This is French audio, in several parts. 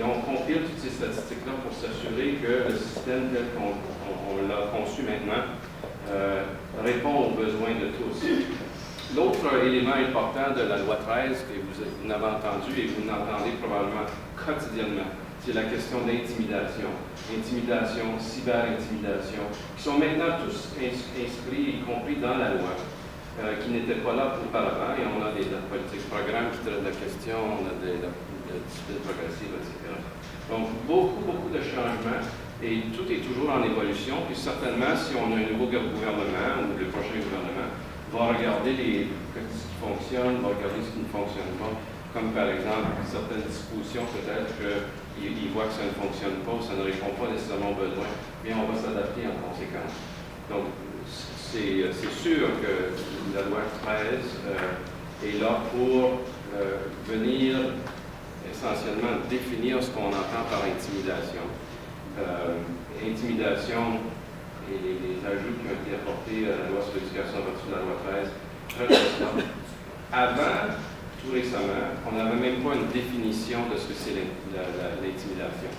on compile toutes ces statistiques-là pour s'assurer que le système tel qu'on l'a conçu maintenant répond aux besoins de tous. L'autre élément important de la loi 13, que vous n'avez entendu et vous n'entendez probablement quotidiennement, c'est la question d'intimidation. Intimidation, cyber-intimidation, qui sont maintenant tous inscrits, y compris dans la loi, qui n'étaient pas là auparavant. Et on a des politiques programmes qui traitent de la question, on a des disciplines progressives, etc. Donc, beaucoup de changements. Et tout est toujours en évolution. Puis certainement, si on a un nouveau gouvernement ou le prochain gouvernement, va regarder ce qui fonctionne, va regarder ce qui ne fonctionne pas. Comme par exemple, certaines dispositions, peut-être qu'ils voient que ça ne fonctionne pas, ça ne répond pas nécessairement aux besoins, mais on va s'adapter en conséquence. Donc, c'est sûr que la loi 13 est là pour venir essentiellement définir ce qu'on entend par intimidation. Intimidation et les ajouts qui ont été apportés à la loi sur l'éducation à partir de la loi 13 traitent cela. Avant, tout récemment, on n'avait même pas une définition de ce que c'est l'intimidation.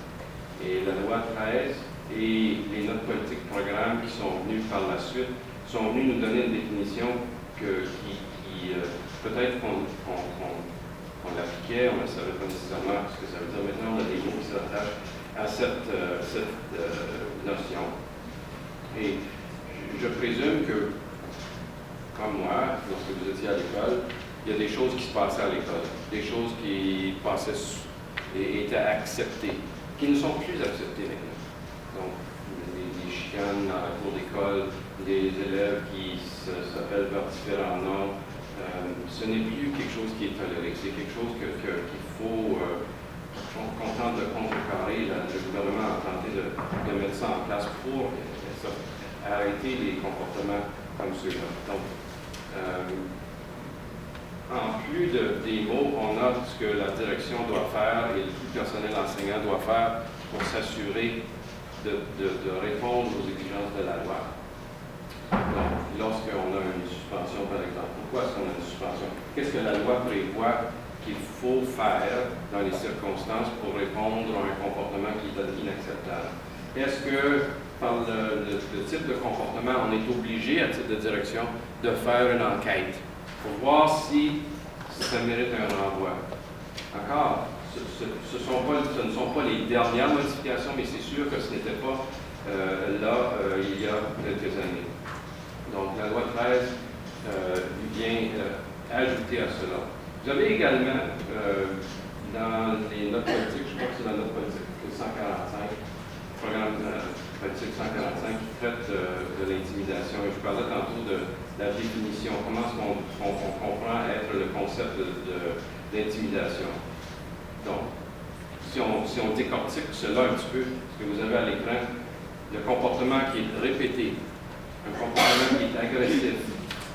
Et la loi 13 et les notes politiques programmes qui sont venues par la suite sont venus nous donner une définition qui peut-être qu'on l'appliquait, on ne savait pas nécessairement ce que ça veut dire. Maintenant, on a des mots qui s'attachent à cette notion. Et je présume que, comme moi, lorsque vous étiez à l'école, il y a des choses qui se passaient à l'école, des choses qui passaient et étaient acceptées, qui ne sont plus acceptées maintenant. Donc, des chicanes dans la cour d'école, des élèves qui s'appellent par différents noms, ce n'est plus quelque chose qui est toléré, c'est quelque chose qu'il faut qu'on tente de contrecarrer. Le gouvernement a tenté de mettre ça en place pour arrêter les comportements comme ceux-là. Donc, en plus des mots, on a ce que la direction doit faire et tout le personnel enseignant doit faire pour s'assurer de répondre aux exigences de la loi. Donc, lorsqu'on a une suspension, par exemple, pourquoi est-ce qu'on a une suspension? Qu'est-ce que la loi prévoit qu'il faut faire dans les circonstances pour répondre à un comportement qui est inacceptable? Est-ce que, par le type de comportement, on est obligé, à titre de direction, de faire une enquête pour voir si ça mérite un renvoi? Encore, ce ne sont pas les dernières modifications, mais c'est sûr que ce n'était pas là il y a quelques années. Donc, la loi 13 vient ajouter à cela. Vous avez également, dans les notes politiques, je crois que c'est la note politique 145, programme politique 145 qui traite de l'intimidation. Et je parlais tantôt de la définition, comment est-ce qu'on comprend être le concept d'intimidation. Donc, si on décortique cela un petit peu, ce que vous avez à l'écran, le comportement qui est répété, un comportement qui est agressif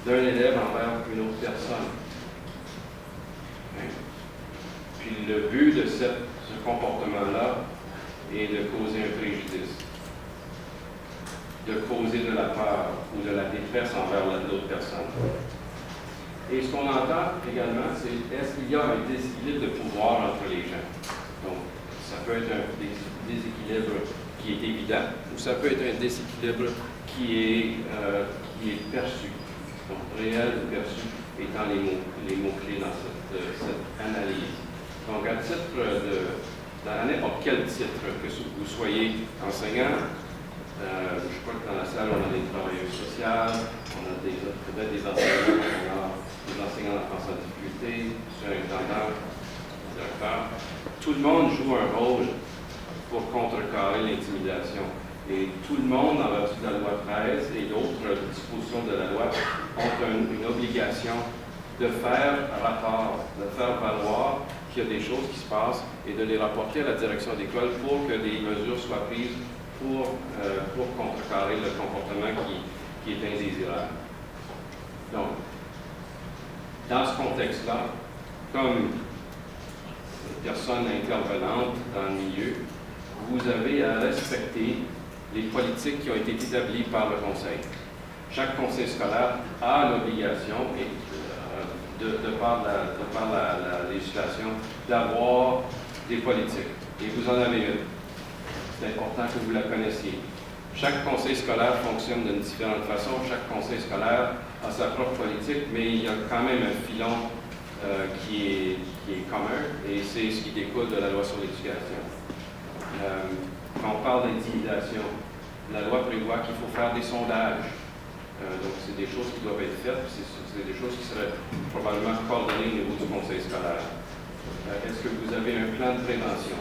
d'un élève envers une autre personne. Puis le but de ce comportement-là est de causer un préjudice, de causer de la peur ou de la détresse envers l'autre personne. Et ce qu'on entend également, c'est est-ce qu'il y a un déséquilibre de pouvoir entre les gens? Donc, ça peut être un déséquilibre qui est évident, ou ça peut être un déséquilibre qui est perçu. Donc, réel ou perçu étant les mots-clés dans cette analyse. Donc, à titre dans n'importe quel titre, que vous soyez enseignant, je crois que dans la salle, on a des travailleurs sociaux, on a peut-être des enseignants d'enfance en difficulté, surintendants, directeurs. Tout le monde joue un rôle pour contrecarrer l'intimidation. Et tout le monde, en vertu de la loi 13 et d'autres dispositions de la loi, ont une obligation de faire rapport, de faire valoir qu'il y a des choses qui se passent et de les rapporter à la direction d'école pour que des mesures soient prises pour contrecarrer le comportement qui est indésirable. Donc, dans ce contexte-là, comme personne intervenante dans le milieu, vous avez à respecter les politiques qui ont été établies par le conseil. Chaque conseil scolaire a l'obligation, de par la législation, d'avoir des politiques. Et vous en avez une. C'est important que vous la connaissiez. Chaque conseil scolaire fonctionne d'une différente façon. Chaque conseil scolaire a sa propre politique, mais il y a quand même un filon qui est commun, et c'est ce qui découle de la loi sur l'éducation. Quand on parle d'intimidation, la loi prévoit qu'il faut faire des sondages. Donc, c'est des choses qui doivent être faites, c'est des choses qui seraient probablement coordonnées au niveau du conseil scolaire. Est-ce que vous avez un plan de prévention?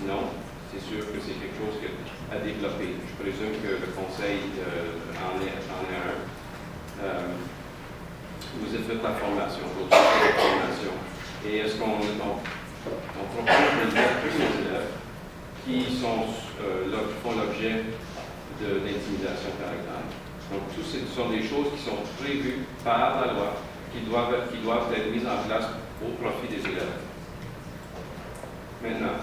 Non, c'est sûr que c'est quelque chose à développer. Je présume que le conseil en est un. Vous êtes fait la formation, d'autres la formation. Et est-ce qu'on propose de dire tous les élèves qui font l'objet d'intimidation, par exemple? Donc, tout ce sont des choses qui sont prévues par la loi, qui doivent être mises en place au profit des élèves. Maintenant,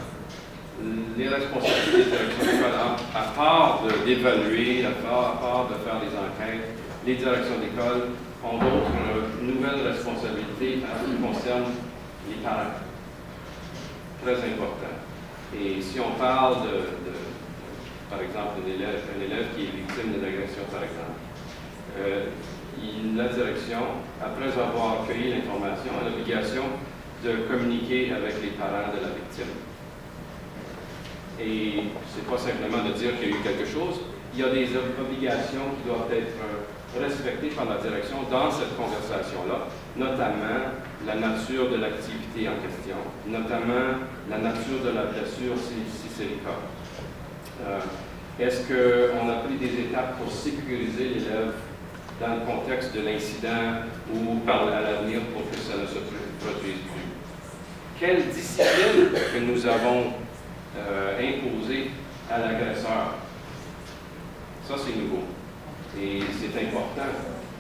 les responsabilités des directions d'école, à part d'évaluer, à part de faire des enquêtes, les directions d'école ont d'autres nouvelles responsabilités en ce qui concerne les parents. Très important. Et si on parle par exemple, un élève qui est victime d'une agression, par exemple, la direction, après avoir accueilli l'information, a l'obligation de communiquer avec les parents de la victime. Et ce n'est pas simplement de dire qu'il y a eu quelque chose, il y a des obligations qui doivent être respectées par la direction dans cette conversation-là, notamment la nature de l'activité en question, notamment la nature de la blessure si c'est le cas. Est-ce qu'on a pris des étapes pour sécuriser l'élève dans le contexte de l'incident ou à l'avenir pour que ça ne se produise plus? Quelle discipline que nous avons imposée à l'agresseur? Ça, c'est nouveau. Et c'est important.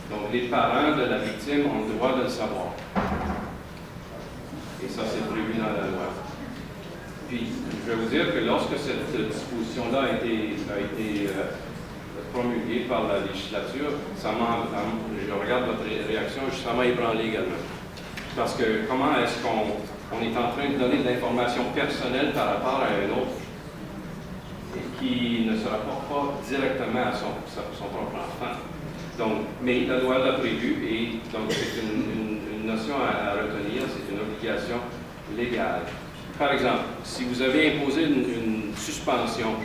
Donc, les parents de la victime ont le droit de le savoir. Et ça, c'est prévu dans la loi. Puis, je vais vous dire que lorsque cette disposition-là a été promulguée par la législature, je regarde votre réaction, ça m'a ébranlé également. Parce que comment est-ce qu'on est en train de donner de l'information personnelle par rapport à un autre qui ne se rapporte pas directement à son propre enfant? Donc, mais la loi l'a prévu, et donc c'est une notion à retenir, c'est une obligation légale. Par exemple, si vous avez imposé une suspension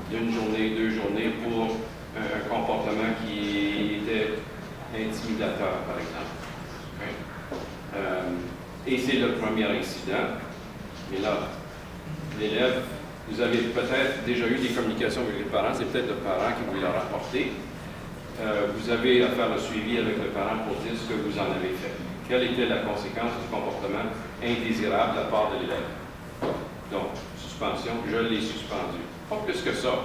d'une journée, 2 journées pour un comportement qui était intimidateur, par exemple. Et c'est le premier incident, mais là, l'élève, vous avez peut-être déjà eu des communications avec les parents, c'est peut-être le parent qui vous l'a rapporté. Vous avez à faire le suivi avec le parent pour dire ce que vous en avez fait. Quelle était la conséquence du comportement indésirable de la part de l'élève? Donc, suspension, je l'ai suspendu. Pas plus que ça.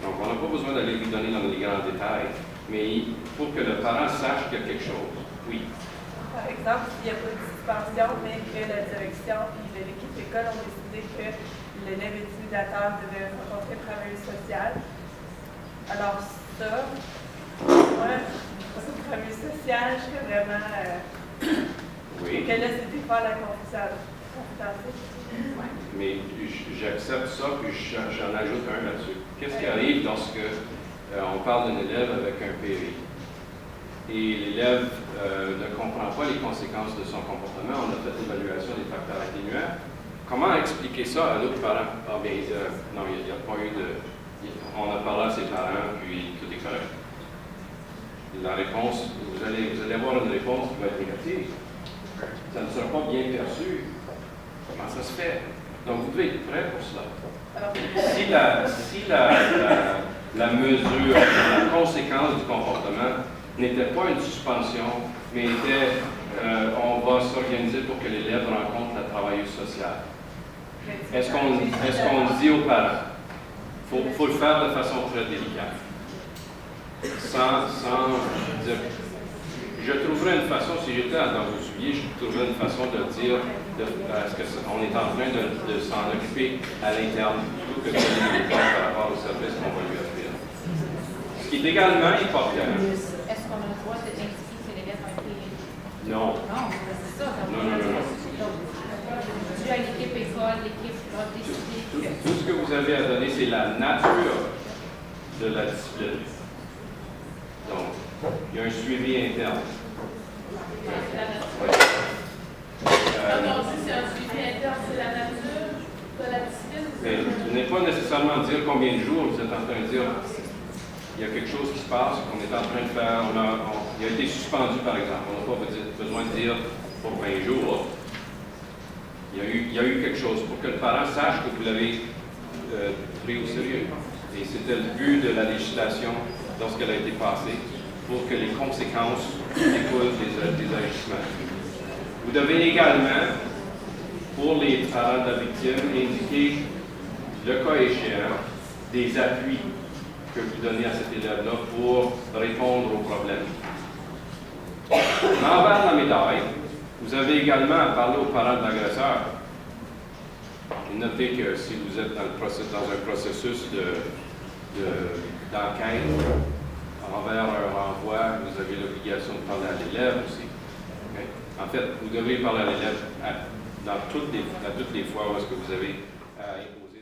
Donc, on n'a pas besoin d'aller lui donner dans les grands détails, mais il faut que le parent sache qu'il y a quelque chose. Oui. Par exemple, s'il n'y a pas de suspension, mais que la direction et l'équipe d'école ont décidé que l'élève intimidateur devait rencontrer le travailleuse sociale, alors ça, moi, le travailleuse sociale, je serais vraiment... Oui. Qu'elle laisse des fois la confidentialité. Mais j'accepte ça, puis j'en ajoute un là-dessus. Qu'est-ce qui arrive lorsque on parle d'un élève avec un PV? Et l'élève ne comprend pas les conséquences de son comportement. On a fait l'évaluation des facteurs atténuants. Comment expliquer ça à l'autre parent? Ah bien, non, il n'y a pas eu de... On a parlé à ses parents, puis tout est correct. La réponse, vous allez avoir une réponse qui va être négative. Ça ne sera pas bien perçu. Comment ça se fait? Donc, vous devez être prêt pour cela. Si la mesure, la conséquence du comportement n'était pas une suspension, mais était on va s'organiser pour que l'élève rencontre la travailleuse sociale. Est-ce qu'on dit aux parents? Il faut le faire de façon très délicate. Sans dire. Je trouverais une façon, si j'étais dans vos souliers, je trouverais une façon de dire est-ce qu'on est en train de s'en occuper à l'interne plutôt que de donner des par rapport au service qu'on va lui offrir. Ce qui est également important. Est-ce qu'on a le droit d'indiquer que l'élève a été... Non. Non, c'est ça. Non. Donc, dû à l'équipe l'équipe a décidé que... Tout ce que vous avez à donner, c'est la nature de la discipline. Donc, il y a un suivi interne. C'est la nature. Oui. Quand on dit c'est un suivi interne, c'est la nature de la discipline. Mais ce n'est pas nécessairement dire combien de jours vous êtes en train de dire. Il y a quelque chose qui se passe, qu'on est en train de faire, il a été suspendu par exemple. On n'a pas besoin de dire pour 20 jours. Il y a eu quelque chose pour que le parent sache que vous l'avez pris au sérieux. Et c'était le but de la législation lorsqu'elle a été passée, pour que les conséquences découlent des agissements. Vous devez également, pour les parents de la victime, indiquer le cas échéant des appuis que vous donnez à cet élève-là pour répondre aux problèmes. L'envers de la médaille, vous avez également à parler aux parents de l'agresseur. Et notez que si vous êtes dans un processus d'enquête envers un renvoi, vous avez l'obligation de parler à l'élève aussi. Okay? En fait, vous devez parler à l'élève à toutes les fois où est-ce que vous avez imposé.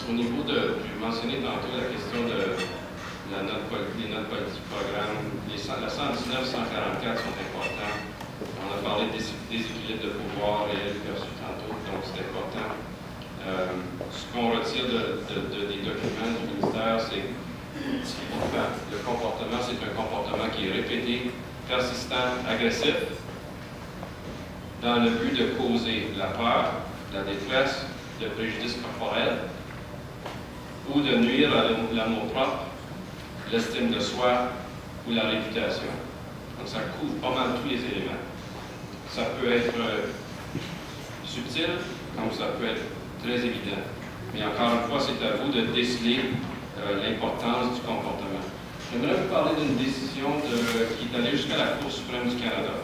Au niveau j'ai mentionné tantôt la question des notes politiques du programme. La 119 144 sont importants. On a parlé des équilibres de pouvoir et perçus tantôt, donc c'est important. Ce qu'on retire des documents du ministère, c'est typiquement le comportement, c'est un comportement qui est répété, persistant, agressif, dans le but de causer la peur, la détresse, le préjudice corporel, ou de nuire à l'amour-propre, l'estime de soi ou la réputation. Donc ça couvre pas mal tous les éléments. Ça peut être subtil, comme ça peut être très évident. Mais encore une fois, c'est à vous de déceler l'importance du comportement. J'aimerais vous parler d'une décision qui est allée jusqu'à la Cour suprême du Canada.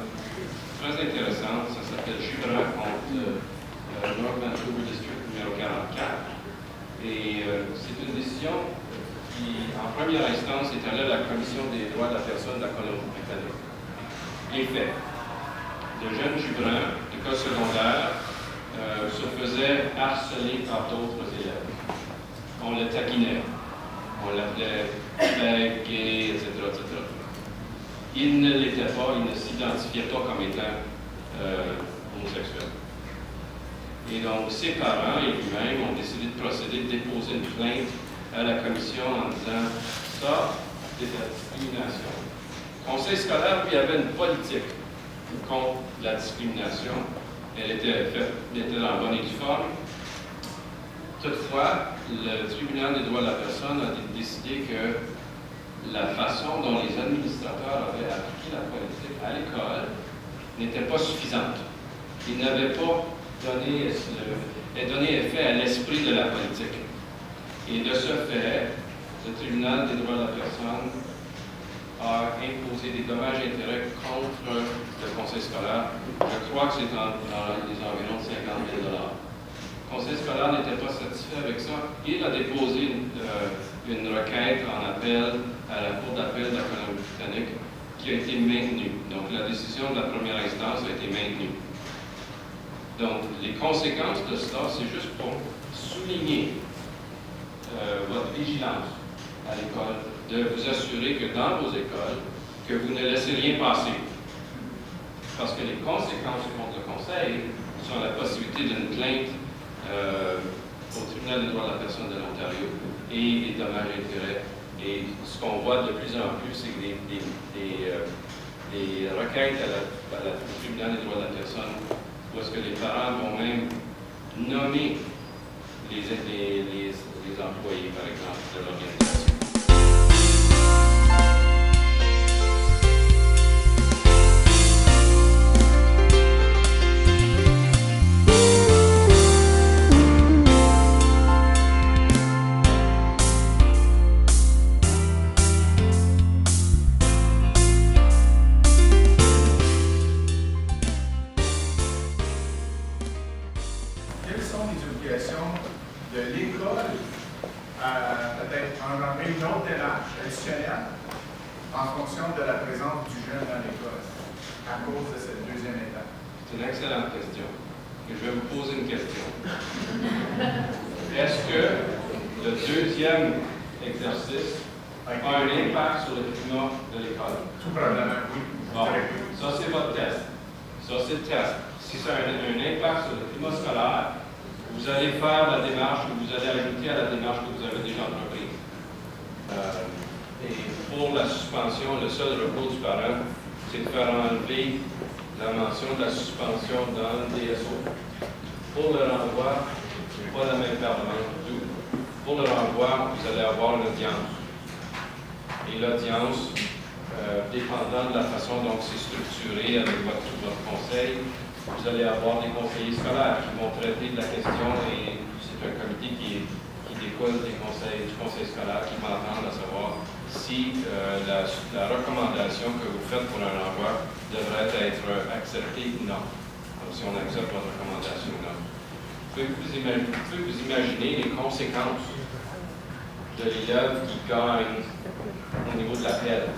Très intéressante, ça s'appelle Jubran contre North Vancouver District numéro 44. Et c'est une décision qui, en première instance, est allée à la Commission des droits de la personne de la Colombie-Britannique. Les faits. De jeunes Jubrans d'école secondaire se faisaient harceler par d'autres élèves. On le taquinait. On l'appelait bête, gay, etc., etc. Il ne l'était pas, il ne s'identifiait pas comme étant homosexuel. Et donc, ses parents et lui-même ont décidé de procéder, de déposer une plainte à la commission en disant ça, c'est de la discrimination. Le conseil scolaire, lui, avait une politique contre la discrimination. Elle était dans la bonne et due forme. Toutefois, le tribunal des droits de la personne a décidé que la façon dont les administrateurs avaient appliqué la politique à l'école n'était pas suffisante. Ils n'avaient pas donné effet à l'esprit de la politique. Et de ce fait, le tribunal des droits de la personne a imposé des dommages et intérêts contre le conseil scolaire. Je crois que c'est dans les environs de 50 000 $. Le conseil scolaire n'était pas satisfait avec ça. Il a déposé une requête en appel à la Cour d'appel de la Colombie-Britannique qui a été maintenue. Donc, la décision de la première instance a été maintenue. Donc, les conséquences de cela, c'est juste pour souligner votre vigilance à l'école, de vous assurer que dans vos écoles, que vous ne laissez rien passer. Parce que les conséquences contre le Conseil sont la possibilité d'une plainte au tribunal des droits de la personne de l'Ontario et des dommages et intérêts. Et ce qu'on voit de plus en plus, c'est que des requêtes au tribunal des droits de la personne, où est-ce que les parents vont même nommer les employés, par exemple, de l'organisation. Quelles sont les obligations de l'école peut-être engendrer une autre démarche additionnelle en fonction de la présence du jeune dans l'école à cause de cette deuxième étape? C'est une excellente question. Et je vais vous poser une question. Est-ce que le deuxième exercice a un impact sur le climat de l'école? Tout probablement, oui. Bon, ça c'est votre test. Ça c'est le test. Si ça a un impact sur le climat scolaire, vous allez faire la démarche que vous allez ajouter à la démarche que vous avez déjà entreprise. Et pour la suspension, le seul recours du parent, c'est de faire enlever la mention de la suspension dans le DSO. Pour le renvoi, pas la même paire de manches du tout. Pour le renvoi, vous allez avoir une audience. Et l'audience, dépendant de la façon dont c'est structuré avec votre conseil, vous allez avoir des conseillers scolaires qui vont traiter de la question et c'est un comité qui découle du conseil scolaire qui va entendre à savoir si la recommandation que vous faites pour un renvoi devrait être acceptée ou non. Donc, si on accepte votre recommandation ou non. Vous pouvez vous imaginer les conséquences de l'élève qui gagne au niveau de la pelle.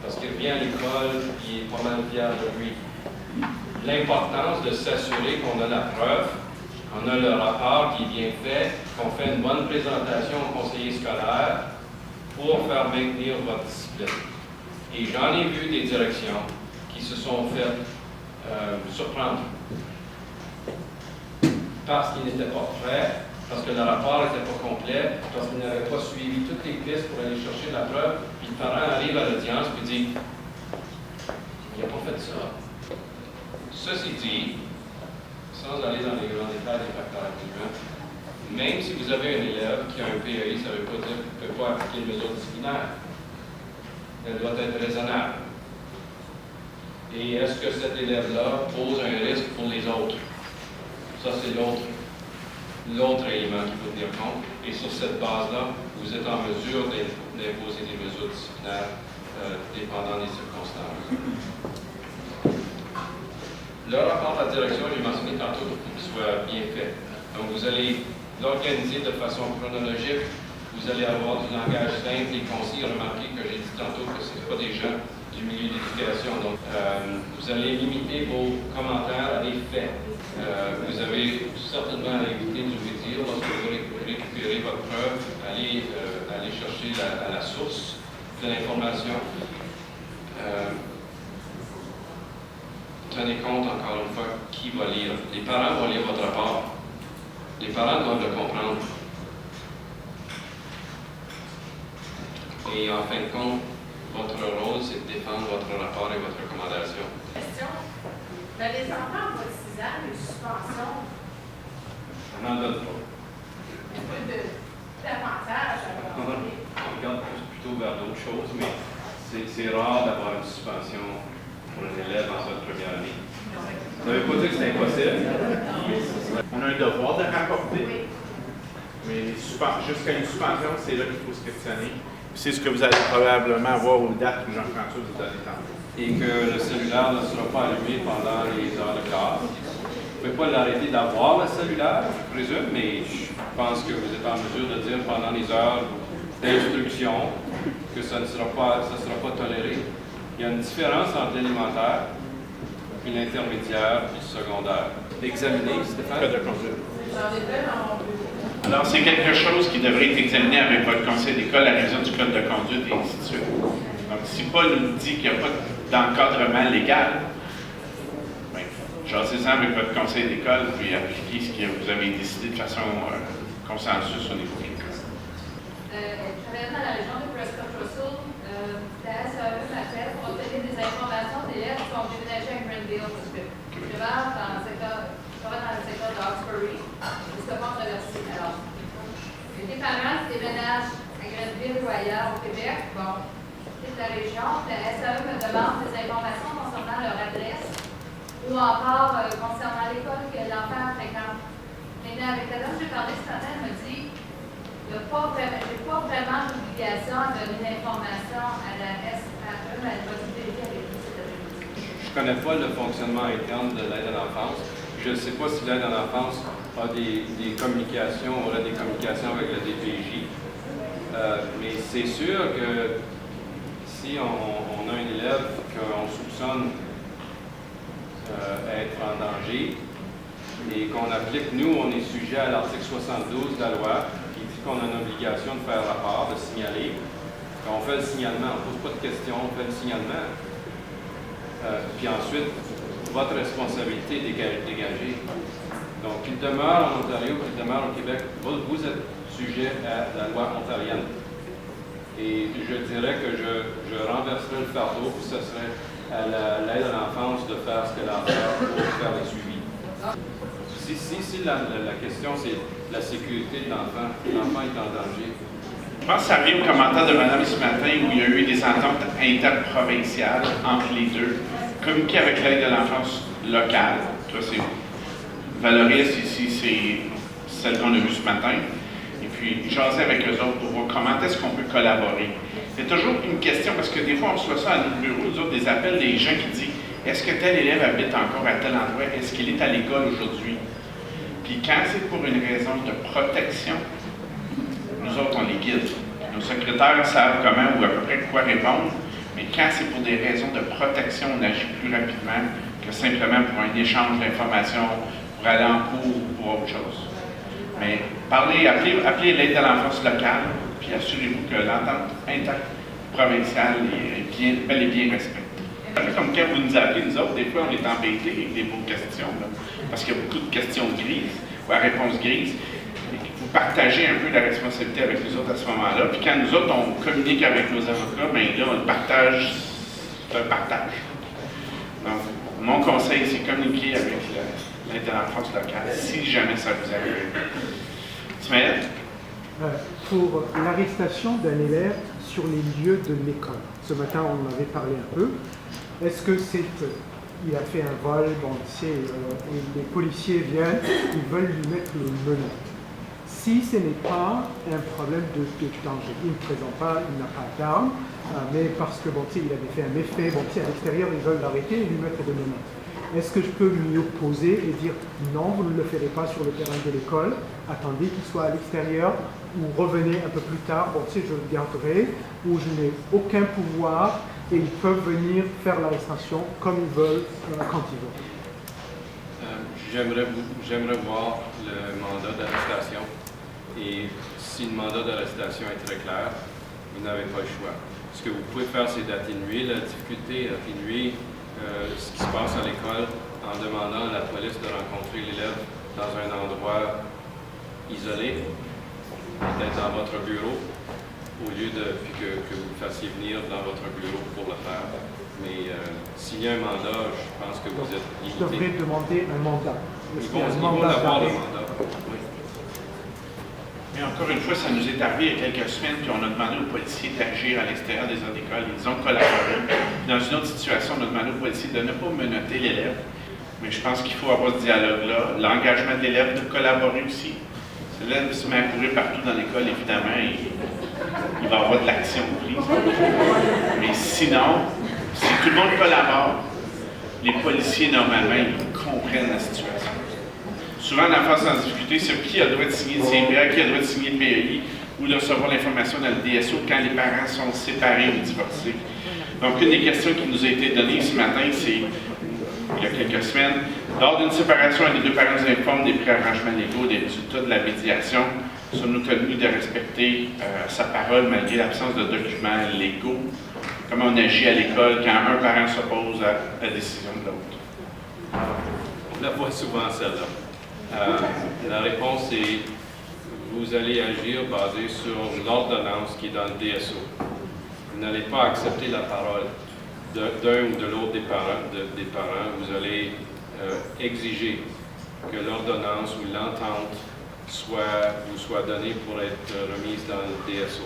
Parce qu'il revient à l'école, il est pas mal fier de lui. L'importance de s'assurer qu'on a la preuve, qu'on a le rapport qui est bien fait, qu'on fait une bonne présentation au conseiller scolaire pour faire maintenir votre discipline. Et j'en ai vu des directions qui se sont faites surprendre parce qu'ils n'étaient pas prêts, parce que le rapport n'était pas complet, parce qu'ils n'avaient pas suivi toutes les pistes pour aller chercher la preuve, puis le parent arrive à l'audience et dit « Il n'a pas fait ça ». Ceci dit, sans aller dans les grands détails des facteurs atténuants, même si vous avez un élève qui a un PEI, ça ne veut pas dire qu'il ne peut pas appliquer une mesure disciplinaire. Elle doit être raisonnable. Et est-ce que cet élève-là pose un risque pour les autres? Ça, c'est l'autre élément qu'il faut tenir compte. Et sur cette base-là, vous êtes en mesure d'imposer des mesures disciplinaires dépendant des circonstances. Le rapport de la direction, j'ai mentionné tantôt, il faut qu'il soit bien fait. Donc, vous allez l'organiser de façon chronologique. Vous allez avoir du langage simple et concis. Remarquez que j'ai dit tantôt que ce n'est pas des gens du milieu d'éducation. Donc, vous allez limiter vos commentaires à des faits. Vous avez certainement à éviter de vous dire, lorsque vous récupérez votre preuve, allez chercher à la source de l'information. Tenez compte, encore une fois, qui va lire. Les parents vont lire votre rapport. Les parents doivent le comprendre. Et en fin de compte, votre rôle, c'est de défendre votre rapport et votre recommandation. Question. Dans les enfants en 6 ans, une suspension, On n'en donne pas. un peu d'avantage à avoir. On regarde plutôt vers d'autres choses, mais c'est rare d'avoir une suspension pour un élève en sa première année. Ça ne veut pas dire que c'est impossible. On a un devoir de rapporter. Mais jusqu'à une suspension, c'est là qu'il faut se questionner. C'est ce que vous allez probablement avoir aux dates que Jean-François vous a dit tantôt. Et que le cellulaire ne sera pas allumé pendant les heures de classe. Vous ne pouvez pas l'arrêter d'avoir le cellulaire, je présume, mais je pense que vous êtes en mesure de dire pendant les heures d'instruction que ça ne sera pas toléré. Il y a une différence entre l'élémentaire, puis l'intermédiaire, puis le secondaire. Examiner, Stéphane? Code de conduite. J'en ai fait dans mon bureau. Alors, c'est quelque chose qui devrait être examiné avec votre conseil d'école à raison du code de conduite et ainsi de suite. Donc, si Paul nous dit qu'il n'y a pas d'encadrement légal, bien, jasez-en avec votre conseil d'école puis appliquez ce que vous avez décidé de façon consensus au niveau de l'école. Travaillant dans la région de Prescott-Russell, la SAE m'appelle pour obtenir des informations d'élèves qui vont déménager à Greenville parce que je travaille dans le secteur de Hawkesbury, justement de l'université. Alors, les parents qui déménagent à Greenville ou ailleurs au Québec, bon, c'est la région, la SAE me demande des informations concernant leur adresse ou encore concernant l'école que l'enfant fréquente. Maintenant, avec la dame que j'ai parlé ce matin, elle me dit je n'ai pas vraiment d'obligation à donner l'information à la SAE, mais elle va se vérifier avec vous cet après-midi. Je ne connais pas le fonctionnement interne de l'aide à l'enfance. Je ne sais pas si l'aide à l'enfance des communications, aurait des communications avec le DPJ. Mais c'est sûr que si on a un élève qu'on soupçonne être en danger et qu'on applique, nous, on est sujet à l'article 72 de la loi qui dit qu'on a une obligation de faire rapport, de signaler. On fait le signalement, on ne pose pas de questions, on fait le signalement. Puis ensuite, votre responsabilité est dégagée. Donc, qu'il demeure en Ontario, qu'il demeure au Québec, vous êtes sujet à la loi ontarienne. Et je dirais que je renverserai le fardeau, puis ce serait à l'aide à l'enfance de faire ce qu'elle a à faire pour faire les suivis. Si la question, c'est la sécurité de l'enfant est en danger. Je pense que ça revient au commentaire de Mme ce matin où il y a eu des ententes interprovinciales entre les deux. Communiquer avec l'aide de l'enfance locale, ça c'est Valoris ici, c'est celle qu'on a vue ce matin. Et puis jaser avec eux autres pour voir comment est-ce qu'on peut collaborer. C'est toujours une question, parce que des fois on reçoit ça à notre bureau, nous autres, des appels des gens qui disent est-ce que tel élève habite encore à tel endroit? Est-ce qu'il est à l'école aujourd'hui? Puis quand c'est pour une raison de protection, nous autres, on les guide. Nos secrétaires savent comment ou à peu près quoi répondre, mais quand c'est pour des raisons de protection, on agit plus rapidement que simplement pour un échange d'informations, pour aller en cours ou pour autre chose. Mais appelez l'aide de l'enfance locale, puis assurez-vous que l'entente interprovinciale est bel et bien respectée. Comme quand vous nous appelez, nous autres, des fois, on est embêtés avec des mots de questions, là, parce qu'il y a beaucoup de questions grises, ou à réponse grise. Vous partagez un peu la responsabilité avec nous autres à ce moment-là. Puis quand nous autres, on communique avec nos avocats, bien là, on partage, c'est un partage. Donc, mon conseil, c'est communiquer avec l'aide de l'enfance locale, si jamais ça vous arrive. Ismaël? Pour l'arrestation d'un élève sur les lieux de l'école. Ce matin, on en avait parlé un peu. Est-ce que il a fait un vol, bon, les policiers viennent, ils veulent lui mettre le melon. Si ce n'est pas un problème de danger, il ne présente pas, il n'a pas d'arme, mais parce que il avait fait un méfait, à l'extérieur ils veulent l'arrêter et lui mettre des menottes. Est-ce que je peux m'y opposer et dire non, vous ne le ferez pas sur le terrain de l'école, attendez qu'il soit à l'extérieur ou revenez un peu plus tard, je le garderai, ou je n'ai aucun pouvoir et ils peuvent venir faire l'arrestation comme ils veulent, quand ils veulent. J'aimerais voir le mandat d'arrestation. Et si le mandat d'arrestation est très clair, vous n'avez pas le choix. Ce que vous pouvez faire, c'est d'atténuer la difficulté, atténuer ce qui se passe à l'école en demandant à la police de rencontrer l'élève dans un endroit isolé, peut-être dans votre bureau, au lieu que vous le fassiez venir dans votre bureau pour le faire. Mais s'il y a un mandat, je pense que vous êtes limité. Je devrais demander un mandat. Ils vont l'avoir le mandat. Oui. Mais encore une fois, ça nous est arrivé il y a quelques semaines, puis on a demandé aux policiers d'agir à l'extérieur des autres écoles. Ils ont collaboré. Dans une autre situation, on a demandé aux policiers de ne pas menotter l'élève. Mais je pense qu'il faut avoir ce dialogue-là, l'engagement de l'élève de collaborer aussi. Si l'élève se met à courir partout dans l'école, évidemment, il va y avoir de l'action prise. Mais sinon, si tout le monde collabore, les policiers, normalement, ils comprennent la situation. Souvent, l'enfant sans difficulté, c'est qui a le droit de signer le CPA, qui a le droit de signer le PEI, ou de recevoir l'information dans le DSO quand les parents sont séparés ou divorcés. Donc, une des questions qui nous a été donnée ce matin, c'est, il y a quelques semaines, lors d'une séparation, les deux parents informent des préarrangements légaux, des résultats de la médiation. Sommes-nous tenus de respecter sa parole malgré l'absence de documents légaux? Comment on agit à l'école quand un parent s'oppose à la décision de l'autre? On la voit souvent, celle-là. La réponse est vous allez agir basé sur l'ordonnance qui est dans le DSO. Vous n'allez pas accepter la parole d'un ou de l'autre des parents. Vous allez exiger que l'ordonnance ou l'entente vous soit donnée pour être remise dans le DSO.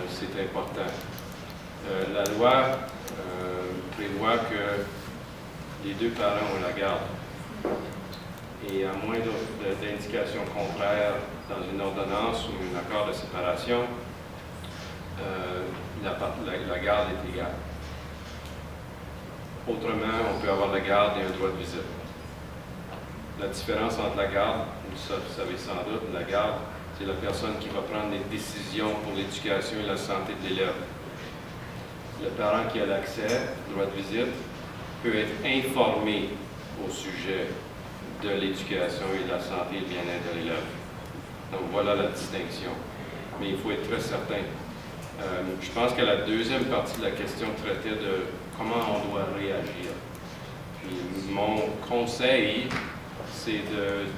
C'est important. La loi prévoit que les deux parents ont la garde. Et à moins d'indications contraires dans une ordonnance ou un accord de séparation, la garde est égale. Autrement, on peut avoir la garde et un droit de visite. La différence entre la garde, vous savez sans doute, la garde, c'est la personne qui va prendre les décisions pour l'éducation et la santé de l'élève. Le parent qui a l'accès, droit de visite, peut être informé au sujet de l'éducation et de la santé et le bien-être de l'élève. Donc voilà la distinction. Mais il faut être très certain. Je pense que la deuxième partie de la question traitait de comment on doit réagir. Puis mon conseil, c'est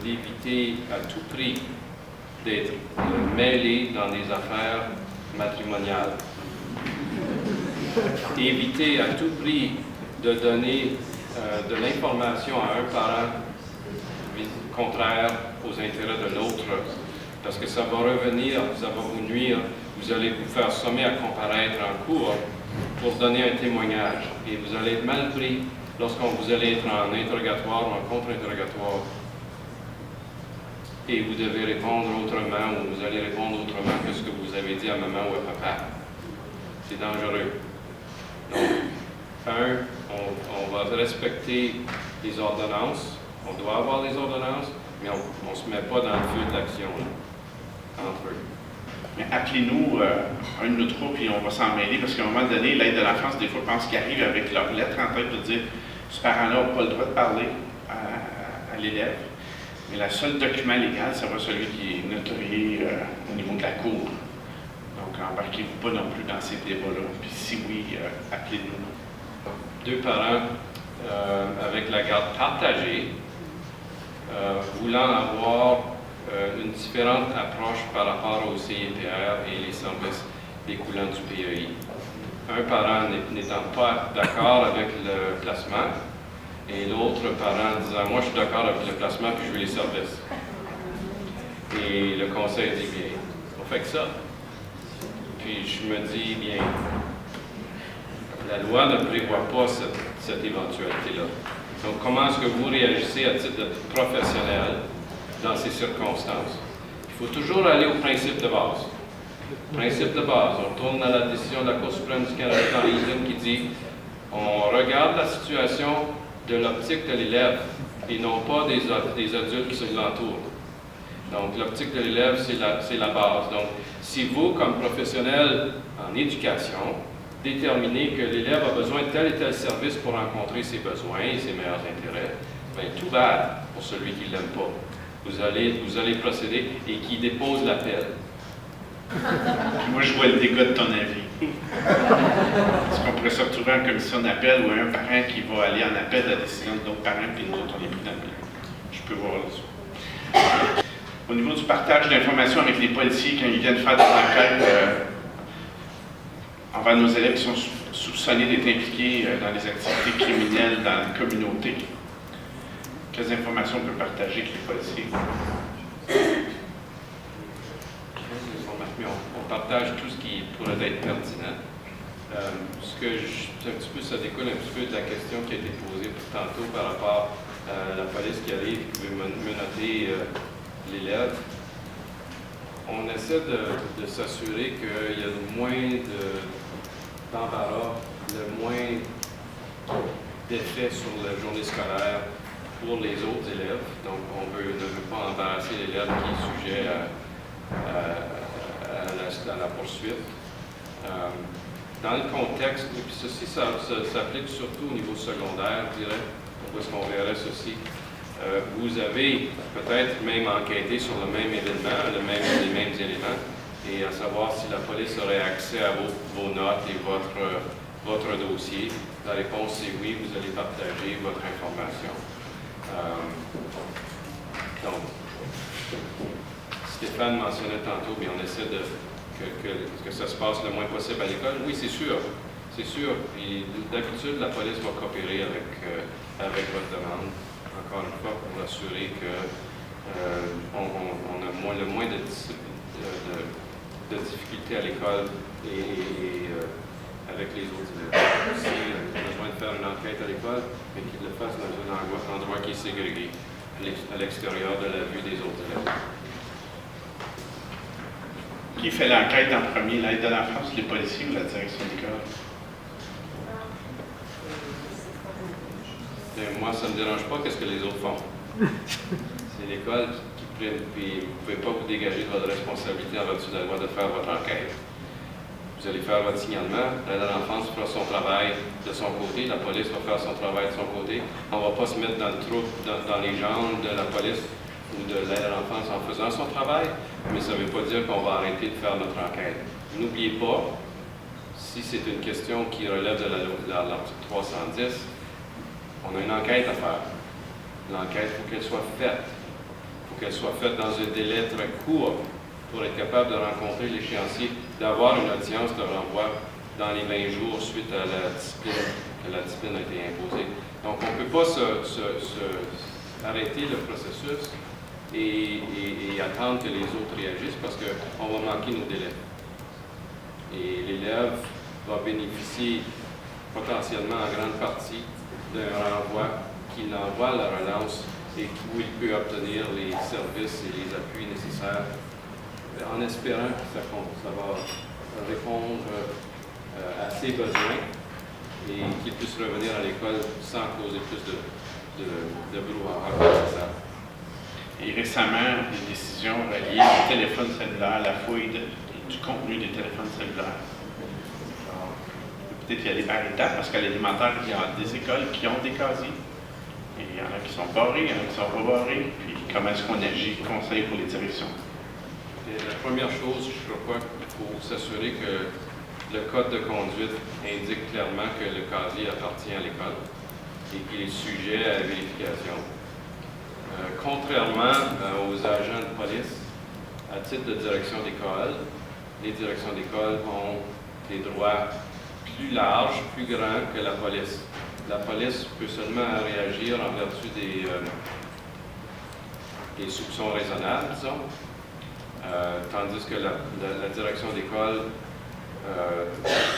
d'éviter à tout prix d'être mêlé dans des affaires matrimoniales. Éviter à tout prix de donner de l'information à un parent contraire aux intérêts de l'autre, parce que ça va revenir, ça va vous nuire, vous allez vous faire sommer à comparaître en cours pour donner un témoignage, et vous allez être mal pris lorsqu'on vous allez être en interrogatoire ou en contre-interrogatoire, et vous devez répondre autrement, ou vous allez répondre autrement que ce que vous avez dit à maman ou à papa. C'est dangereux. Donc, on va respecter les ordonnances. On doit avoir des ordonnances, mais on ne se met pas dans le feu de l'action entre eux. Mais appelez-nous un de nous trois, puis on va s'en mêler, parce qu'à un moment donné, l'aide de l'enfance, des fois, pense qu'ils arrivent avec leur lettre en tête de dire ce parent-là n'a pas le droit de parler à l'élève. Mais le seul document légal, ça va celui qui est notorié au niveau de la cour. Donc, embarquez-vous pas non plus dans ces débats-là. Puis si oui, appelez-nous. Deux parents avec la garde partagée, voulant avoir une différente approche par rapport au CIPR et les services découlant du PEI. Un parent n'étant pas d'accord avec le placement, et l'autre parent disant « Moi, je suis d'accord avec le placement, puis je veux les services. » Et le conseil dit « Bien, on fait que ça. » Puis je me dis « Bien, la loi ne prévoit pas cette éventualité-là. Donc, comment est-ce que vous réagissez à titre professionnel dans ces circonstances? Il faut toujours aller au principe de base. Principe de base, on retourne à la décision de la Cour suprême du Canada dans Eden qui dit on regarde la situation de l'optique de l'élève et non pas des adultes qui l'entourent. Donc, l'optique de l'élève, c'est la base. Donc, si vous, comme professionnel en éducation, déterminez que l'élève a besoin de tel et tel service pour rencontrer ses besoins et ses meilleurs intérêts, bien, tout bad pour celui qui ne l'aime pas. Vous allez procéder et qui dépose l'appel. Moi, je vois le dégât de ton avis. Est-ce qu'on pourrait se retrouver en commission d'appel ou un parent qui va aller en appel à la décision de d'autres parents, puis nous autres, on est pris dans le milieu? Je peux voir là-dessus. Au niveau du partage d'informations avec les policiers, quand ils viennent faire des enquêtes envers nos élèves qui sont soupçonnés d'être impliqués dans des activités criminelles dans la communauté, quelles informations on peut partager avec les policiers? On partage tout ce qui pourrait être pertinent. Ça découle un petit peu de la question qui a été posée tantôt par rapport à la police qui arrive et qui veut menotter l'élève. On essaie de s'assurer qu'il y a le moins d'embarras, le moins d'effet sur la journée scolaire pour les autres élèves. Donc, on ne veut pas embarrasser l'élève qui est sujet à la poursuite. Dans le contexte, et puis ceci, ça s'applique surtout au niveau secondaire, je dirais, où est-ce qu'on verrait ceci. Vous avez peut-être même enquêté sur le même événement, les mêmes éléments, et à savoir si la police aurait accès à vos notes et votre dossier. La réponse est oui, vous allez partager votre information. Donc, Stéphane mentionnait tantôt, mais on essaie que ça se passe le moins possible à l'école. Oui, c'est sûr. C'est sûr. Puis d'habitude, la police va coopérer avec votre demande. Encore une fois, pour assurer qu'on a le moins de difficultés à l'école et avec les autres élèves. Si on a besoin de faire une enquête à l'école, mais qu'ils le fassent dans un endroit qui est ségrégé, à l'extérieur de la vue des autres élèves. Qui fait l'enquête en premier, l'aide de l'enfance, les policiers ou la direction d'école? Moi, ça ne me dérange pas qu'est-ce que les autres font. C'est l'école qui prime, puis vous ne pouvez pas vous dégager de votre responsabilité en vertu de la loi de faire votre enquête. Vous allez faire votre signalement, l'aide à l'enfance fera son travail de son côté, la police va faire son travail de son côté. On ne va pas se mettre dans le trou, dans les jambes de la police ou de l'aide à l'enfance en faisant son travail, mais ça ne veut pas dire qu'on va arrêter de faire notre enquête. N'oubliez pas, si c'est une question qui relève de l'article 310, on a une enquête à faire. L'enquête, il faut qu'elle soit faite. Il faut qu'elle soit faite dans un délai très court pour être capable de rencontrer l'échéancier, d'avoir une audience de renvoi dans les 20 jours suite à la discipline, que la discipline a été imposée. Donc, on ne peut pas arrêter le processus et attendre que les autres réagissent parce qu'on va manquer nos délais. Et l'élève va bénéficier potentiellement en grande partie d'un renvoi qui l'envoie à la relance et où il peut obtenir les services et les appuis nécessaires en espérant que ça va répondre à ses besoins et qu'il puisse revenir à l'école sans causer plus de brouhaha que nécessaire. Et récemment, des décisions reliées au téléphone cellulaire, la fouille du contenu des téléphones cellulaires. Peut-être y aller par étapes, parce qu'à l'élémentaire, il y a des écoles qui ont des casiers. Et il y en a qui sont barrés, il y en a qui sont pas barrés. Puis comment est-ce qu'on agit? Conseil pour les directions. Et la première chose, je crois qu'il faut s'assurer que le code de conduite indique clairement que le casier appartient à l'école et qu'il est sujet à la vérification. Contrairement aux agents de police, à titre de direction d'école, les directions d'école ont des droits plus larges, plus grands que la police. La police peut seulement réagir en vertu des soupçons raisonnables, disons, tandis que la direction d'école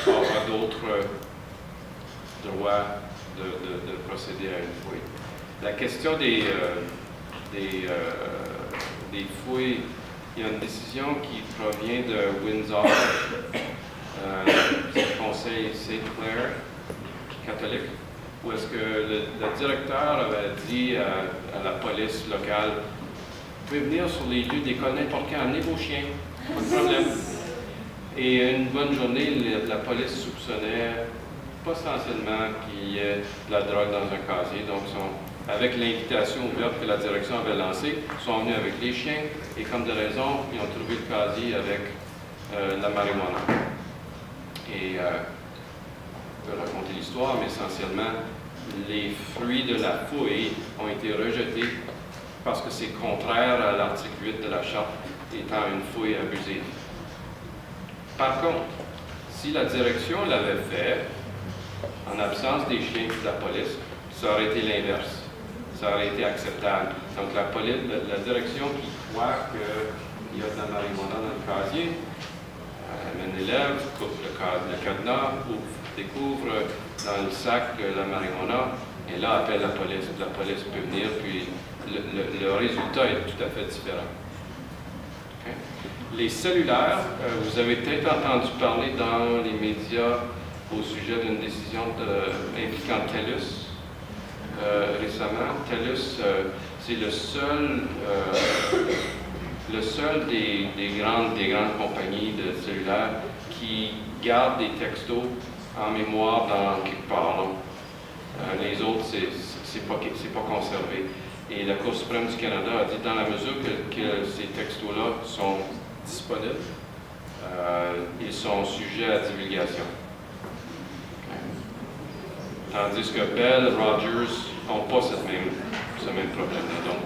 aura d'autres droits de procéder à une fouille. La question des fouilles, il y a une décision qui provient de Windsor, du conseil St. Clair catholique, où est-ce que le directeur avait dit à la police locale: vous pouvez venir sur les lieux d'école n'importe quand, amenez vos chiens, pas de problème. Et une bonne journée, la police soupçonnait potentiellement qu'il y ait de la drogue dans un casier, donc avec l'invitation ouverte que la direction avait lancée, ils sont venus avec les chiens et comme de raison, ils ont trouvé le casier avec la marijuana. Et je peux raconter l'histoire, mais essentiellement, les fruits de la fouille ont été rejetés parce que c'est contraire à l'article 8 de la Charte, étant une fouille abusive. Par contre, si la direction l'avait fait, en absence des chiens de la police, ça aurait été l'inverse. Ça aurait été acceptable. Donc la direction qui croit qu'il y a de la marijuana dans le casier, amène l'élève, coupe le cadenas, découvre dans le sac la marijuana, et là appelle la police. La police peut venir, puis le résultat est tout à fait différent. Okay? Les cellulaires, vous avez peut-être entendu parler dans les médias au sujet d'une décision impliquant TELUS récemment. TELUS, c'est le seul des grandes compagnies de cellulaires qui garde des textos en mémoire dans quelque part. Les autres, c'est pas conservé. Et la Cour suprême du Canada a dit, dans la mesure que ces textos-là sont disponibles, ils sont sujets à divulgation. Tandis que Bell, Rogers n'ont pas ce même problème-là. Donc,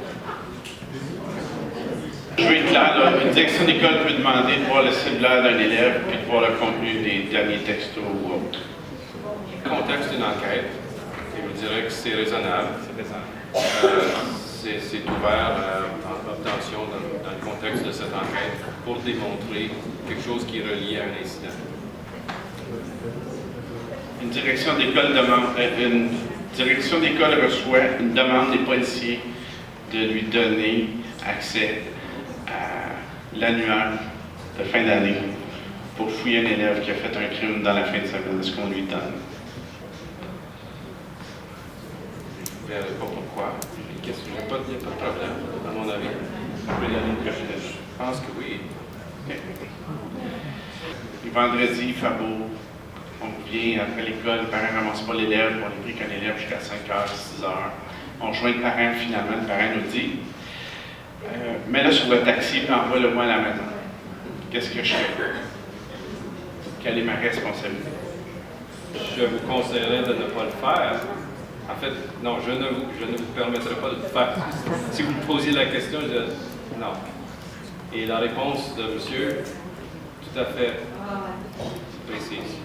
je vais être clair, là, une direction d'école peut demander de voir le cellulaire d'un élève puis de voir le contenu des derniers textos ou autres. Le contexte d'une enquête, je vous dirais que c'est raisonnable. C'est ouvert en obtention dans le contexte de cette enquête pour démontrer quelque chose qui est relié à un incident. Une direction d'école reçoit une demande des policiers de lui donner accès à l'annuaire de fin d'année pour fouiller un élève qui a fait un crime dans la fin de semaine. Est-ce qu'on lui donne? Je ne verrai pas pourquoi. Qu'est-ce que il n'y a pas de problème, à mon avis. On peut l'année prochaine. Je pense que oui. OK. Et vendredi, il fait beau. On vient après l'école, les parents ne ramassent pas l'élève, on est pris qu'un élève jusqu'à 5h, 6h. On joint le parent finalement, le parent nous dit mets-le sur le taxi et envoie-le-moi à la maison. Qu'est-ce que je fais? Quelle est ma responsabilité? Je vous conseillerais de ne pas le faire. En fait, non, je ne vous permettrai pas de le faire. Si vous me posiez la question, je dirais non. Et la réponse de monsieur, tout à fait précise.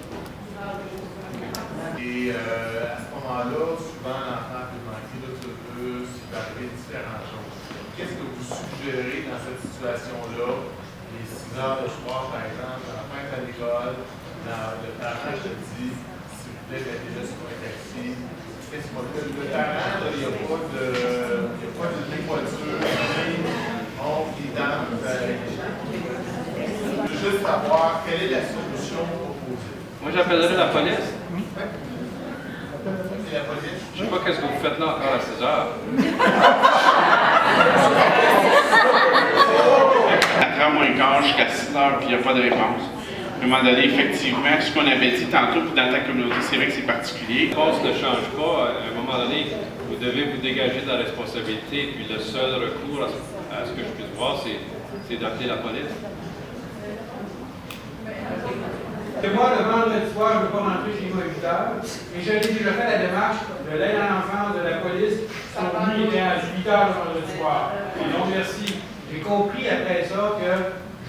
Et à ce moment-là, souvent l'enfant peut manquer d'autobus, il peut arriver différentes choses. Qu'est-ce que vous suggérez dans cette situation-là? Les 6 heures de soir, par exemple, l'enfant est à l'école, le parent te dit, s'il vous plaît, mettez-le sur un taxi. Qu'est-ce que le parent, il n'y a pas de dévoiture, il dame. Je veux juste savoir quelle est la solution proposée. Moi, j'appellerai la police. C'est la police. Je ne sais pas qu'est-ce que vous faites là encore à 6 heures. 4h moins quart jusqu'à 6h, puis il n'y a pas de réponse. À un moment donné, effectivement, ce qu'on avait dit tantôt, puis dans ta communauté, c'est vrai que c'est particulier. La réponse ne change pas. À un moment donné, vous devez vous dégager de la responsabilité, puis le seul recours à ce que je puisse voir, c'est d'appeler la police. Et moi, le vendredi soir, je ne veux pas rentrer chez moi à 8 heures. Et j'avais déjà fait la démarche de l'aide à l'enfance, de la police. Ils sont venus, ils étaient à 8 heures le vendredi soir. Et non, merci. J'ai compris après ça que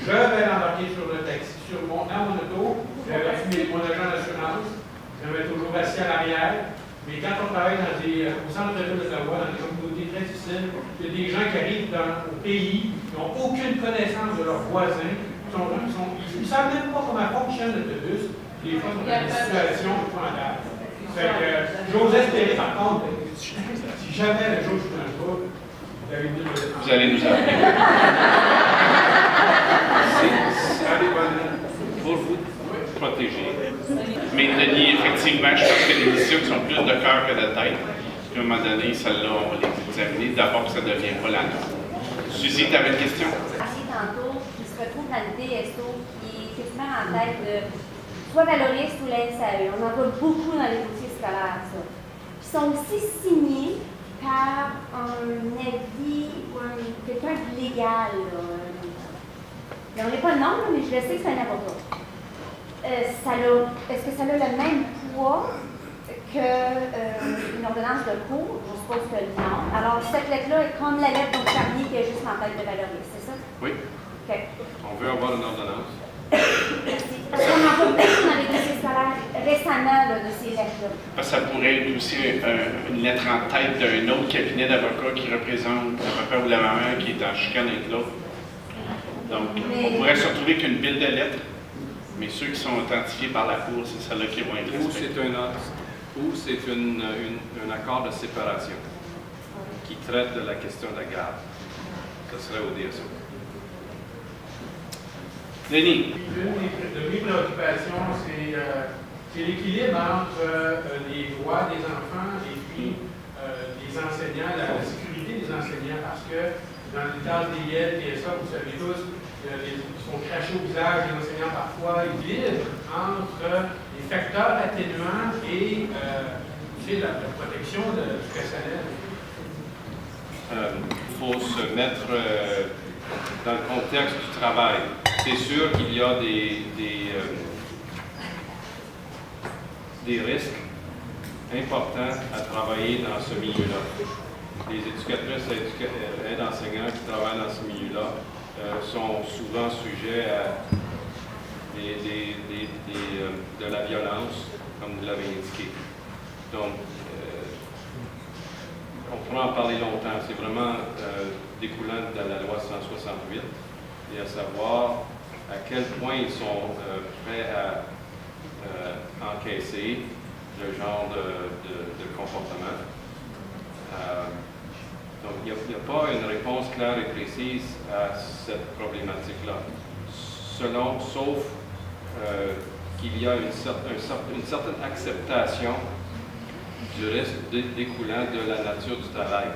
je vais l'embarquer sur le taxi, dans mon auto. J'avais fumé mon agent d'assurance. Je me mets toujours assis à l'arrière. Mais quand on travaille au centre de d'Ottawa, dans des communautés très difficiles, il y a des gens qui arrivent au pays, qui n'ont aucune connaissance de leurs voisins. Ils ne savent même pas comment fonctionne l'autobus. Des fois, ils sont dans des situations épouvantables. J'ose espérer, par contre, si jamais le jour je suis dans le groupe, Vous allez nous appeler. C'est pour vous protéger. Mais Denis, effectivement, je pense que les décisions sont plus de cœur que de tête. Puis à un moment donné, celles-là, on va les examiner. D'abord, que ça ne devient pas la norme. Suzy, tu avais une question? Tantôt, qui se retrouve dans le DSO, qui se met en tête de soit valoriste ou la SAE. On en voit beaucoup dans les dossiers scolaires, ça. Ils sont aussi signés par un avis ou quelqu'un de légal. On n'est pas le nom, mais je le sais que c'est un avocat. Est-ce que ça a le même poids qu'une ordonnance de cours? Je suppose que non. Alors, cette lettre-là est comme la lettre du Charnier qui est juste en tête de valoriste, c'est ça? Oui. OK. On veut avoir une ordonnance. Merci. Parce qu'on en voit beaucoup dans les dossiers scolaires récemment de ces lettres-là. Ça pourrait être aussi une lettre en tête d'un autre cabinet d'avocats qui représente le papa ou la maman qui est en chicane avec l'autre. Donc, on pourrait se retrouver qu'une pile de lettres, mais ceux qui sont authentifiés par la Cour, c'est celles-là qui vont être respectées. Ou c'est un accord de séparation qui traite de la question de la garde. Ce serait au DSO. Denis. Une de mes préoccupations, c'est l'équilibre entre les droits des enfants et puis des enseignants, la sécurité des enseignants, parce que dans les classes des IEL, TSA, vous savez tous, ils sont crachés au visage des enseignants parfois, l'équilibre entre les facteurs atténuants et la protection du personnel. Il faut se mettre dans le contexte du travail. C'est sûr qu'il y a des risques importants à travailler dans ce milieu-là. Les éducatrices et enseignants qui travaillent dans ce milieu-là sont souvent sujets à de la violence, comme vous l'avez indiqué. Donc, on pourra en parler longtemps. C'est vraiment découlant de la loi 168, et à savoir à quel point ils sont prêts à encaisser le genre de comportement. Donc, il n'y a pas une réponse claire et précise à cette problématique-là, sauf qu'il y a une certaine acceptation du risque découlant de la nature du travail.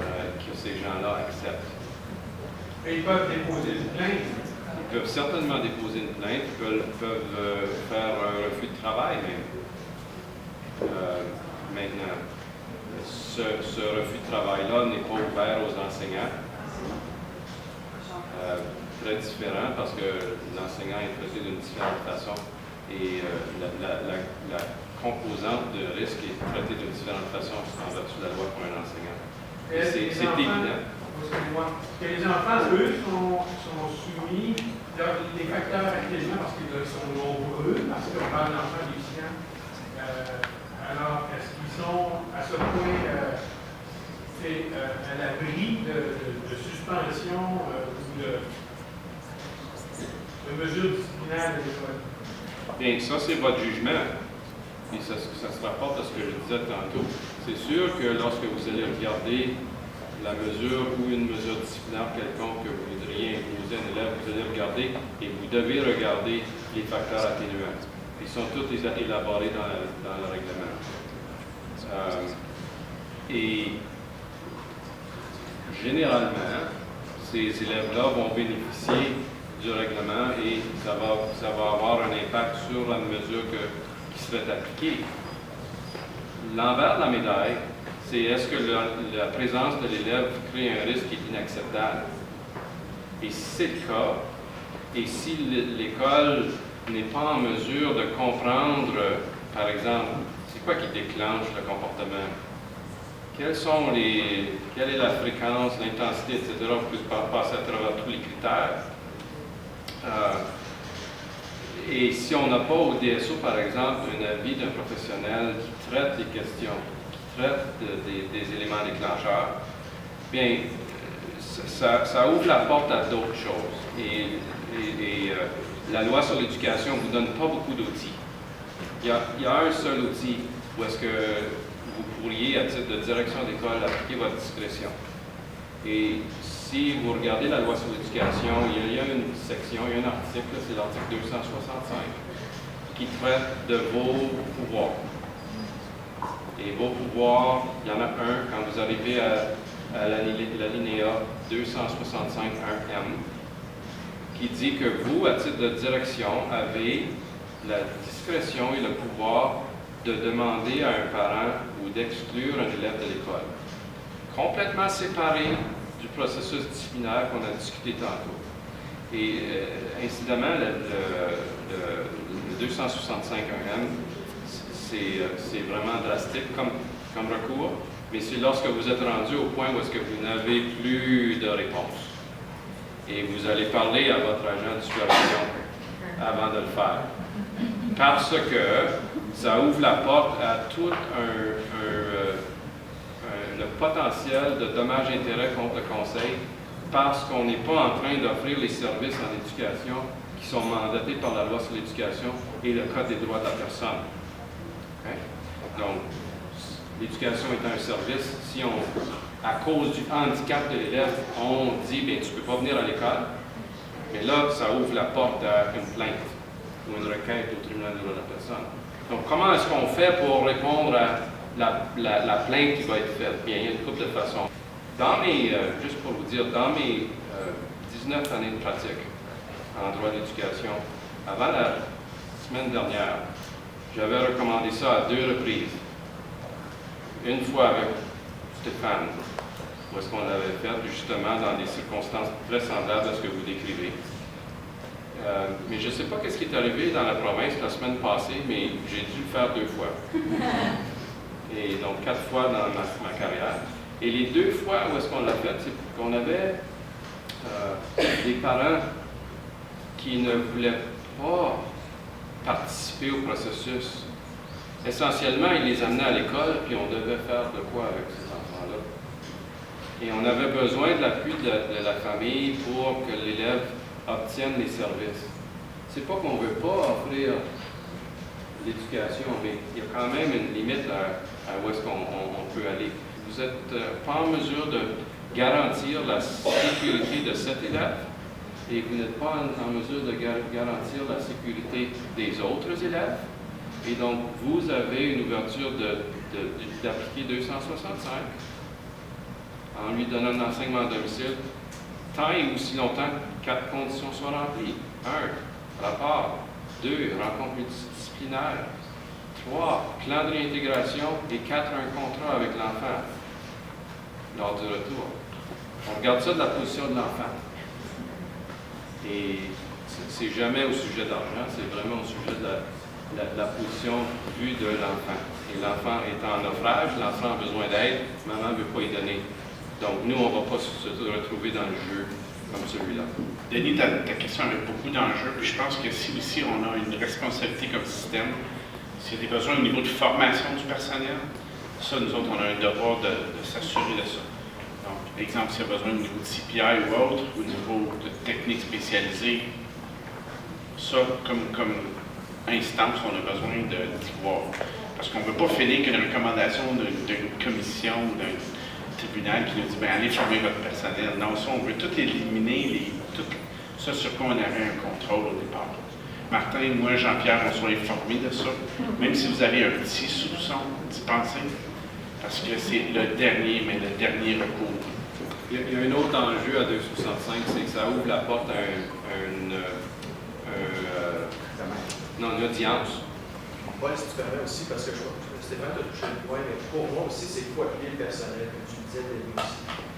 que ces gens-là acceptent. Et ils peuvent déposer une plainte. Ils peuvent certainement déposer une plainte, ils peuvent faire un refus de travail même. Maintenant, ce refus de travail-là n'est pas ouvert aux enseignants. Très différent parce que l'enseignant est traité d'une différente façon et la composante de risque est traitée d'une différente façon en vertu de la loi pour un enseignant. C'est évident. Excusez-moi. Que les enfants, eux, sont soumis, les facteurs actuellement, parce qu'ils sont nombreux, parce qu'on parle d'enfants déficients. Alors, est-ce qu'ils sont à ce point à l'abri de suspension ou de mesures disciplinaires de l'école? Bien, ça, c'est votre jugement. Et ça se rapporte à ce que je disais tantôt. C'est sûr que lorsque vous allez regarder la mesure ou une mesure disciplinaire quelconque que vous voudriez imposer à un élève, vous allez regarder et vous devez regarder les facteurs atténuants. Ils sont tous élaborés dans le règlement. Et généralement, ces élèves-là vont bénéficier du règlement et ça va avoir un impact sur la mesure qui serait appliquée. L'envers de la médaille, c'est est-ce que la présence de l'élève crée un risque qui est inacceptable? Et si c'est le cas, et si l'école n'est pas en mesure de comprendre, par exemple, c'est quoi qui déclenche le comportement? Quelle est la fréquence, l'intensité, etc. Vous pouvez passer à travers tous les critères. Et si on n'a pas au DSO, par exemple, un avis d'un professionnel qui traite les questions, qui traite des éléments déclencheurs, bien, ça ouvre la porte à d'autres choses. Et la loi sur l'éducation ne vous donne pas beaucoup d'outils. Il y a un seul outil où est-ce que vous pourriez, à titre de direction d'école, appliquer votre discrétion. Et si vous regardez la loi sur l'éducation, il y a une section, il y a un article, c'est l'article 265, qui traite de vos pouvoirs. Et vos pouvoirs, il y en a un quand vous arrivez à l'alinéa 265.1m, qui dit que vous, à titre de direction, avez la discrétion et le pouvoir de demander à un parent ou d'exclure un élève de l'école. Complètement séparé du processus disciplinaire qu'on a discuté tantôt. Et incidemment, le 265.1m, c'est vraiment drastique comme recours, mais c'est lorsque vous êtes rendu au point où est-ce que vous n'avez plus de réponse. Et vous allez parler à votre agent de supervision avant de le faire. Parce que ça ouvre la porte à tout le potentiel de dommages-intérêts contre le conseil parce qu'on n'est pas en train d'offrir les services en éducation qui sont mandatés par la loi sur l'éducation et le Code des droits de la personne. Okay? Donc, l'éducation est un service. Si à cause du handicap de l'élève, on dit, bien, tu ne peux pas venir à l'école, mais là, ça ouvre la porte à une plainte ou une requête au tribunal des droits de la personne. Donc, comment est-ce qu'on fait pour répondre à la plainte qui va être faite? Bien, il y a une couple de façons. Juste pour vous dire, dans mes 19 années de pratique en droit d'éducation, avant la semaine dernière, j'avais recommandé ça à 2 reprises. Une fois avec Stéphane, où est-ce qu'on l'avait fait, justement dans des circonstances très semblables à ce que vous décrivez. Mais je ne sais pas ce qui est arrivé dans la province la semaine passée, mais j'ai dû le faire 2 fois. Et donc 4 fois dans ma carrière. Et les 2 fois où est-ce qu'on l'a fait, c'est qu'on avait des parents qui ne voulaient pas participer au processus. Essentiellement, ils les amenaient à l'école, puis on devait faire de quoi avec ces enfants-là. Et on avait besoin de l'appui de la famille pour que l'élève obtienne les services. C'est pas qu'on ne veut pas offrir l'éducation, mais il y a quand même une limite à où est-ce qu'on peut aller. Vous n'êtes pas en mesure de garantir la sécurité de cet élève et vous n'êtes pas en mesure de garantir la sécurité des autres élèves. Et donc, vous avez une ouverture d'appliquer 265 en lui donnant un enseignement à domicile, tant et aussi longtemps que 4 conditions soient remplies. 1. Rapport. 2. Rencontre multidisciplinaire. 3. Plan de réintégration. Et 4. Un contrat avec l'enfant lors du retour. On regarde ça de la position de l'enfant. Et c'est jamais au sujet d'argent, c'est vraiment au sujet de la position vue de l'enfant. Et l'enfant est en naufrage, l'enfant a besoin d'aide, maman ne veut pas y donner. Donc nous, on ne va pas se retrouver dans le jeu comme celui-là. Denis, ta question avait beaucoup d'enjeux, puis je pense que si aussi on a une responsabilité comme système, s'il y a des besoins au niveau de formation du personnel, ça, nous autres, on a un devoir de s'assurer de ça. Donc, exemple, s'il y a besoin au niveau de CPI ou autre, au niveau de techniques spécialisées, ça, comme instance, on a besoin d'y voir. Parce qu'on ne veut pas finir qu'une recommandation d'une commission ou d'un tribunal qui nous dit « allez former votre personnel ». Non, ça, on veut tout éliminer, tout ça sur quoi on avait un contrôle au départ. Martin, moi, Jean-Pierre, on soit informés de ça. Même si vous avez un petit soupçon d'y penser, parce que c'est le dernier recours. Il y a un autre enjeu à 265, c'est que ça ouvre la porte à une audience. Oui, si tu permets aussi, parce que Stéphane a touché le point, mais pour moi aussi, c'est qu'il faut appuyer le personnel, comme tu le disais dès aussi.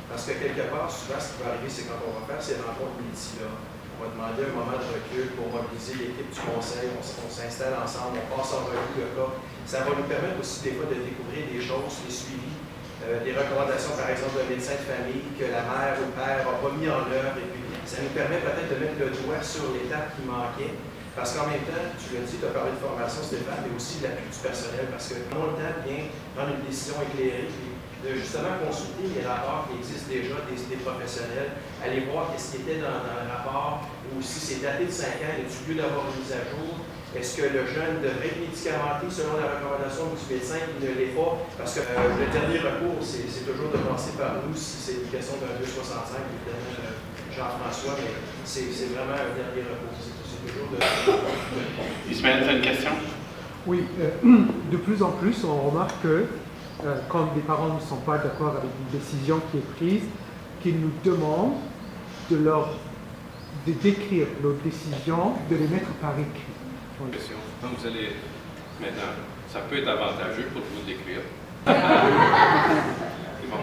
Parce que quelque part, souvent, ce qui va arriver, c'est quand on va faire ces rencontres multi-là, on va demander un moment de recul pour mobiliser l'équipe du conseil, on s'installe ensemble, on passe en revue le cas. Ça va nous permettre aussi des fois de découvrir des choses, des suivis, des recommandations, par exemple, d'un médecin de famille que la mère ou le père n'a pas mis en œuvre, et puis ça nous permet peut-être de mettre le doigt sur l'étape qui manquait. Parce qu'en même temps, tu l'as dit, tu as parlé de formation, Stéphane, mais aussi de l'appui du personnel, parce que tout le temps vient prendre une décision éclairée, puis de justement consulter les rapports qui existent déjà des professionnels, aller voir qu'est-ce qui était dans le rapport, ou si c'est daté de 5 ans, est-ce lieu d'avoir une mise à jour? Est-ce que le jeune devrait être médicamenté selon la recommandation du médecin qui ne l'est pas? Parce que le dernier recours, c'est toujours de passer par nous, si c'est une question d'un 265, évidemment, Jean-François, mais c'est vraiment un dernier recours. Ismaël, tu as une question? Oui, de plus en plus, on remarque que quand les parents ne sont pas d'accord avec une décision qui est prise, qu'ils nous demandent de décrire leurs décisions, de les mettre par écrit. Donc vous allez, maintenant, ça peut être avantageux pour vous décrire. C'est bon.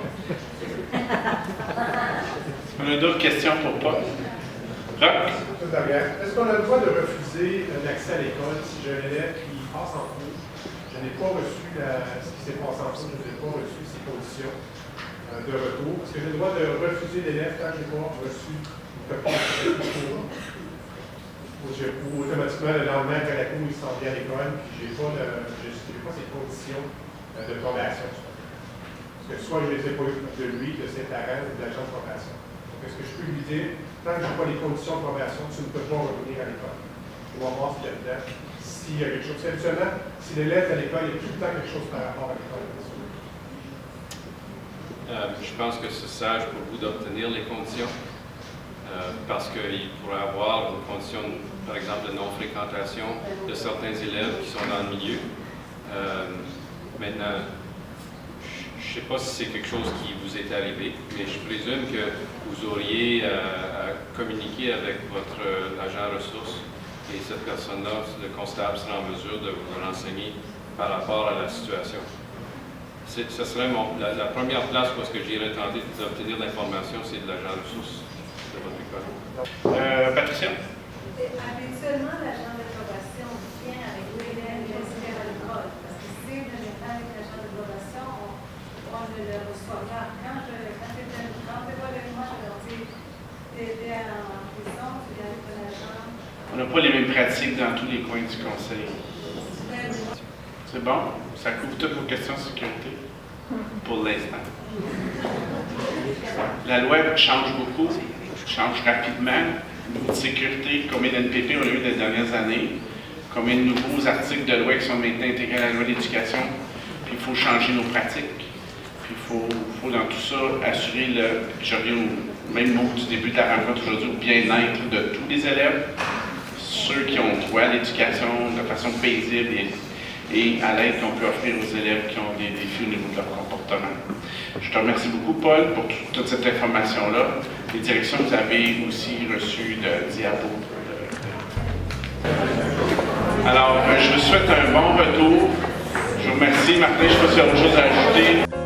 On a d'autres questions pour Paul? Roch? Est-ce qu'on a le droit de refuser l'accès à l'école si j'ai un élève qui passe en cours? Je n'ai pas reçu ce qui s'est passé en cours, je n'ai pas reçu ces conditions de retour. Est-ce que j'ai le droit de refuser l'élève tant que je n'ai pas reçu une copie de cours? Ou automatiquement, le lendemain, après la cour, il s'en vient à l'école, puis je n'ai pas ces conditions de probation. Parce que soit je ne les ai pas eues de lui, de ses parents, ou de l'agent de probation. Donc, est-ce que je peux lui dire, tant que je n'ai pas les conditions de probation, tu ne peux pas revenir à l'école? On va voir s'il y a dedans. S'il y a quelque chose. Habituellement, si l'élève à l'école, il y a tout le temps quelque chose par rapport à l'école. Je pense que c'est sage pour vous d'obtenir les conditions. Parce qu'il pourrait avoir une condition, par exemple, de non-fréquentation de certains élèves qui sont dans le milieu. Maintenant, je ne sais pas si c'est quelque chose qui vous est arrivé, mais je présume que vous auriez à communiquer avec votre agent ressources et cette personne-là, le constable, sera en mesure de vous renseigner par rapport à la situation. Ce serait la première place où j'irais tenter d'obtenir l'information, c'est de l'agent ressources de votre école. Patricia? Habituellement, l'agent de probation vient avec l'élève et l'inscrit à l'école. Parce que si on n'est pas avec l'agent de probation, on ne le reçoit pas. Quand tu es avec moi, je leur dis, tu es en prison, tu viens avec ton agent. On n'a pas les mêmes pratiques dans tous les coins du conseil. C'est bon? Ça couvre toutes vos questions de sécurité? Pour l'instant. La loi change beaucoup, change rapidement. Niveau de sécurité, combien d'NPP on a eu les dernières années? Combien de nouveaux articles de loi qui sont maintenant intégrés à la loi d'éducation? Puis il faut changer nos pratiques. Puis il faut dans tout ça assurer je reviens au même mot du début de la rencontre aujourd'hui, au bien-être de tous les élèves, ceux qui ont droit à l'éducation de façon paisible et à l'aide qu'on peut offrir aux élèves qui ont des défis au niveau de leur comportement. Je te remercie beaucoup, Paul, pour toute cette information-là. Les directions, vous avez aussi reçu de diapos. Alors, je vous souhaite un bon retour. Je vous remercie. Martin, je ne sais pas si y a autre chose à ajouter.